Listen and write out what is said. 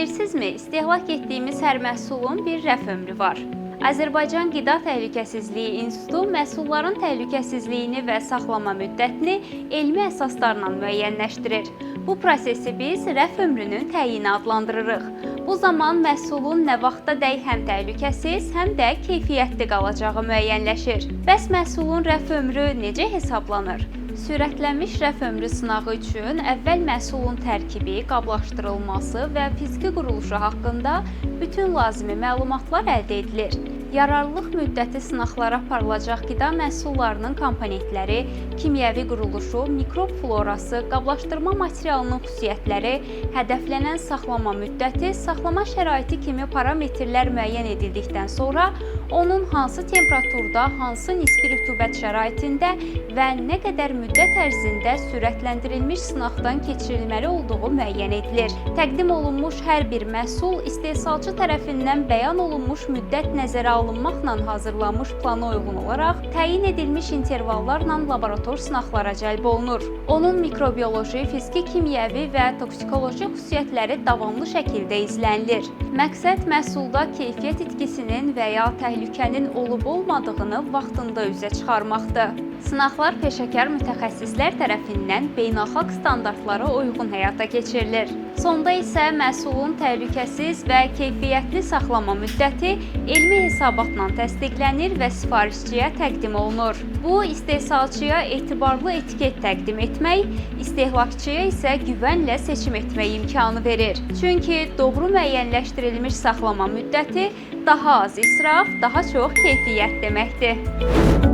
Bilirsinizmi, istehlak etdiyimiz hər məhsulun bir rəf ömrü var. Azərbaycan Qida Təhlükəsizliyi İnstitutu məhsulların təhlükəsizliyini və saxlama müddətini elmi əsaslarla müəyyənləşdirir. Bu prosesi biz rəf ömrünün təyini adlandırırıq. Bu zaman məhsulun nə vaxtadək həm təhlükəsiz, həm də keyfiyyətli qalacağı müəyyənləşir. Bəs məhsulun rəf ömrü necə hesablanır? Sürətlənmiş rəf ömrü sınağı üçün əvvəl məhsulun tərkibi, qablaşdırılması və fiziki quruluşu haqqında bütün lazımi məlumatlar əldə edilir. Yararlılıq müddəti sınaqlara aparılacaq qida məhsullarının komponentləri, kimyəvi quruluşu, mikrob florası, qablaşdırma materialının xüsusiyyətləri, hədəflənən saxlama müddəti, saxlama şəraiti kimi parametrlər müəyyən edildikdən sonra onun hansı temperaturda, hansı nisbi rütubət şəraitində və nə qədər müddət ərzində sürətləndirilmiş sınaqdan keçirilməli olduğu müəyyən edilir. Təqdim olunmuş hər bir məhsul istehsalçı tərəfindən bəyan olunmuş müddət nəzərə alınmaqla hazırlanmış plana uyğun olaraq təyin edilmiş intervallarla laborator sınaqlara cəlb olunur. Onun mikrobioloji, fiziki, kimyəvi və toksikoloji xüsusiyyətləri davamlı şəkildə izlənilir. Məqsəd məhsulda keyfiyyət itkisinin və ya təhlükənin olub-olmadığını vaxtında üzə çıxarmaqdır. Sınaqlar peşəkar mütəxəssislər tərəfindən beynəlxalq standartlara uyğun həyata keçirilir. Sonda isə məhsulun təhlükəsiz və keyfiyyətli saxlama müddəti elmi hesabatla təsdiqlənir və sifarişçiyə təqdim olunur. Bu, istehsalçıya etibarlı etiket təqdim etmək, istehlakçıya isə güvənlə seçim etmək imkanı verir. Çünki doğru müəyyənləşdirilmiş saxlama müddəti daha az israf, daha çox keyfiyyət deməkdir.